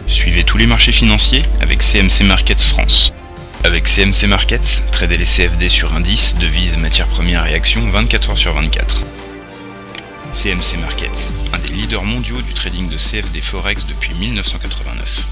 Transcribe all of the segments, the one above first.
Suivez tous les marchés financiers avec CMC Markets France. Avec CMC Markets, tradez les CFD sur indices, devises, matières premières et actions 24 heures sur 24. CMC Markets, un des leaders mondiaux du trading de CFD Forex depuis 1989.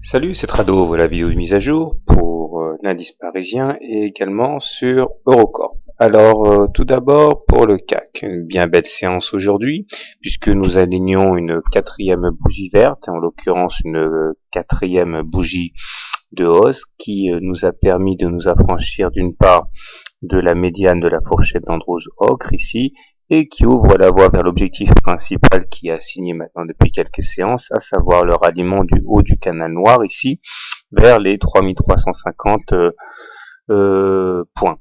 Salut, c'est Trado, voilà la vidéo de mise à jour pour l'indice parisien et également sur Eurocorp. Alors tout d'abord pour le CAC, une bien belle séance aujourd'hui puisque nous alignons une quatrième bougie verte, en l'occurrence une quatrième bougie de hausse qui nous a permis de nous affranchir d'une part de la médiane de la fourchette d'Andrews-Ocre ici, et qui ouvre la voie vers l'objectif principal qui est assigné maintenant depuis quelques séances, à savoir le ralliement du haut du canal noir ici, vers les 3350 points.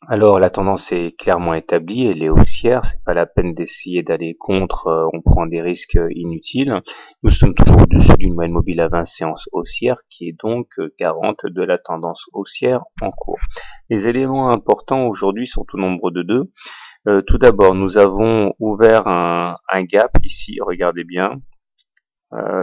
Alors la tendance est clairement établie, elle est haussière, c'est pas la peine d'essayer d'aller contre, on prend des risques inutiles. Nous sommes toujours au-dessus d'une moyenne mobile à 20 séances haussières qui est donc garante de la tendance haussière en cours. Les éléments importants aujourd'hui sont au nombre de deux. Tout d'abord, nous avons ouvert un gap ici, regardez bien.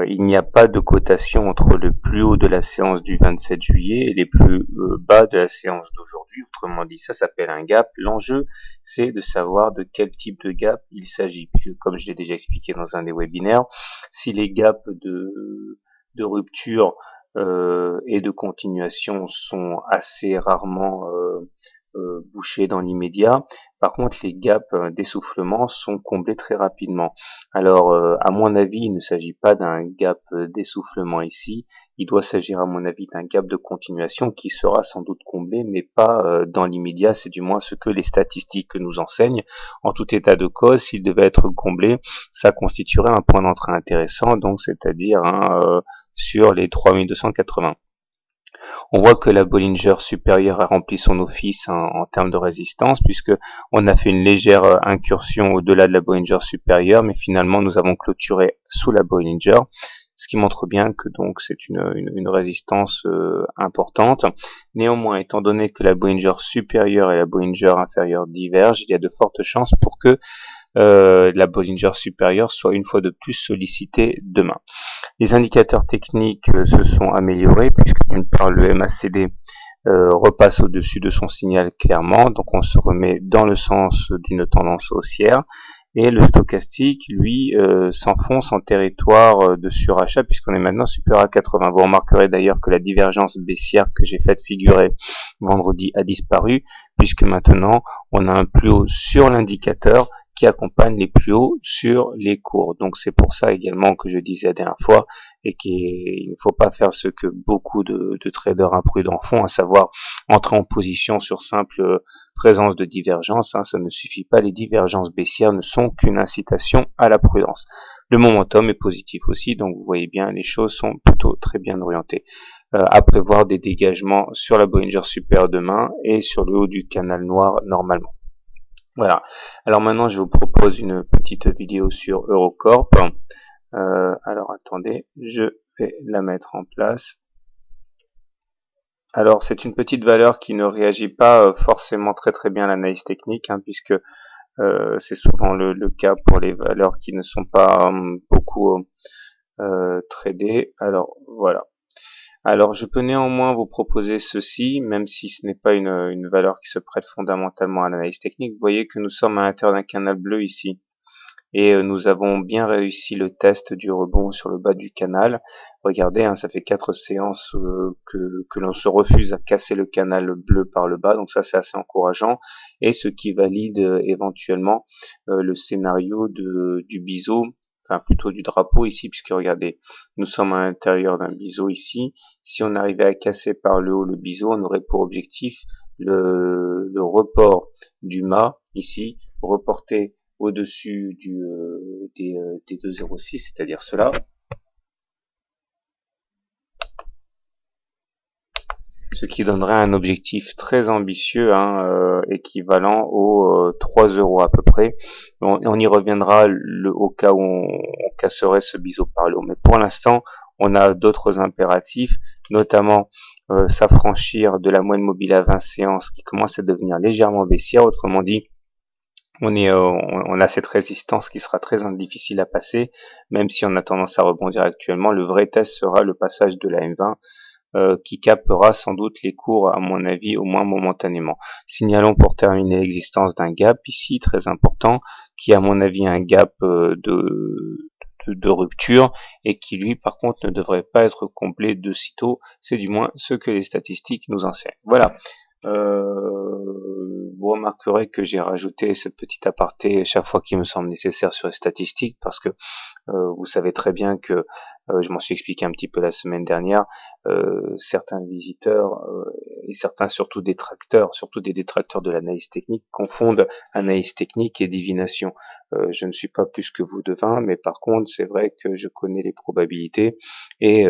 Il n'y a pas de cotation entre le plus haut de la séance du 27 juillet et les plus bas de la séance d'aujourd'hui. Autrement dit, ça s'appelle un gap. L'enjeu, c'est de savoir de quel type de gap il s'agit. Puisque, comme je l'ai déjà expliqué dans un des webinaires, si les gaps de rupture et de continuation sont assez rarement bouchés dans l'immédiat. Par contre, les gaps d'essoufflement sont comblés très rapidement. Alors, à mon avis, il ne s'agit pas d'un gap d'essoufflement ici. Il doit s'agir, à mon avis, d'un gap de continuation qui sera sans doute comblé, mais pas dans l'immédiat. C'est du moins ce que les statistiques nous enseignent. En tout état de cause, s'il devait être comblé, ça constituerait un point d'entrée intéressant, donc c'est-à-dire sur les 3280. On voit que la Bollinger supérieure a rempli son office en termes de résistance, puisque on a fait une légère incursion au-delà de la Bollinger supérieure, mais finalement nous avons clôturé sous la Bollinger, ce qui montre bien que donc c'est une résistance importante. Néanmoins, étant donné que la Bollinger supérieure et la Bollinger inférieure divergent, il y a de fortes chances pour que la Bollinger supérieure soit une fois de plus sollicitée demain. Les indicateurs techniques se sont améliorés puisque d'une part le MACD repasse au-dessus de son signal clairement, donc on se remet dans le sens d'une tendance haussière, et le stochastique lui s'enfonce en territoire de surachat puisqu'on est maintenant supérieur à 80. Vous remarquerez d'ailleurs que la divergence baissière que j'ai faite figurer vendredi a disparu puisque maintenant on a un plus haut sur l'indicateur qui accompagne les plus hauts sur les cours. Donc c'est pour ça également que je disais la dernière fois et qu'il ne faut pas faire ce que beaucoup de traders imprudents font, à savoir entrer en position sur simple présence de divergence. Ça ne suffit pas, les divergences baissières ne sont qu'une incitation à la prudence. Le momentum est positif aussi, donc vous voyez bien, les choses sont plutôt très bien orientées. À prévoir des dégagements sur la Bollinger supérieure demain et sur le haut du canal noir normalement. Voilà. Alors maintenant, je vous propose une petite vidéo sur Eurocorp. Alors attendez, je vais la mettre en place. Alors c'est une petite valeur qui ne réagit pas forcément très bien à l'analyse technique, puisque c'est souvent le cas pour les valeurs qui ne sont pas beaucoup tradées. Alors voilà. Alors je peux néanmoins vous proposer ceci, même si ce n'est pas une valeur qui se prête fondamentalement à l'analyse technique. Vous voyez que nous sommes à l'intérieur d'un canal bleu ici. Et nous avons bien réussi le test du rebond sur le bas du canal. Regardez, ça fait 4 séances que l'on se refuse à casser le canal bleu par le bas, donc ça c'est assez encourageant, et ce qui valide éventuellement le scénario du biseau, enfin plutôt du drapeau ici, puisque regardez, nous sommes à l'intérieur d'un biseau ici. Si on arrivait à casser par le haut le biseau, on aurait pour objectif le report du mât ici, reporté au-dessus des 2,06, c'est-à-dire cela. Ce qui donnerait un objectif très ambitieux, équivalent aux 3 euros à peu près. On y reviendra au cas où on casserait ce biseau par le haut. Mais pour l'instant, on a d'autres impératifs, notamment s'affranchir de la moyenne mobile à 20 séances qui commence à devenir légèrement baissière. Autrement dit, on a cette résistance qui sera très difficile à passer, même si on a tendance à rebondir actuellement. Le vrai test sera le passage de la M20, qui capera sans doute les cours, à mon avis, au moins momentanément. Signalons pour terminer l'existence d'un gap ici, très important, qui est à mon avis un gap de rupture, et qui lui par contre ne devrait pas être comblé de sitôt. C'est du moins ce que les statistiques nous enseignent. Voilà. Vous remarquerez que j'ai rajouté cette petite aparté chaque fois qu'il me semble nécessaire sur les statistiques, parce que vous savez très bien que, je m'en suis expliqué un petit peu la semaine dernière, certains visiteurs et certains surtout détracteurs, surtout des détracteurs de l'analyse technique, confondent analyse technique et divination. Je ne suis pas plus que vous devin, mais par contre c'est vrai que je connais les probabilités, et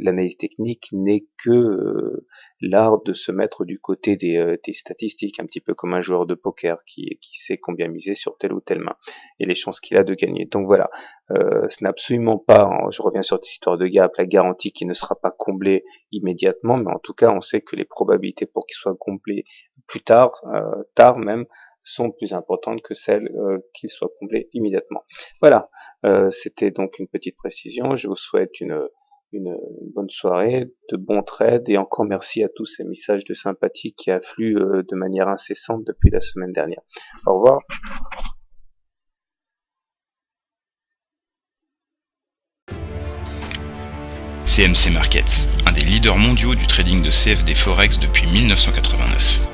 l'analyse technique n'est que l'art de se mettre du côté des statistiques, un petit peu comme un joueur de poker qui sait combien miser sur telle ou telle main et les chances qu'il a de gagner. Donc voilà, ce n'est absolument pas, je reviens sur cette histoire de gap, la garantie qui ne sera pas comblée immédiatement, mais en tout cas on sait que les probabilités pour qu'il soit comblé plus tard, tard même, sont plus importantes que celles qu'il soit comblé immédiatement. Voilà, c'était donc une petite précision. Je vous souhaite une bonne soirée, de bons trades, et encore merci à tous ces messages de sympathie qui affluent de manière incessante depuis la semaine dernière. Au revoir. CMC Markets, un des leaders mondiaux du trading de CFD Forex depuis 1989.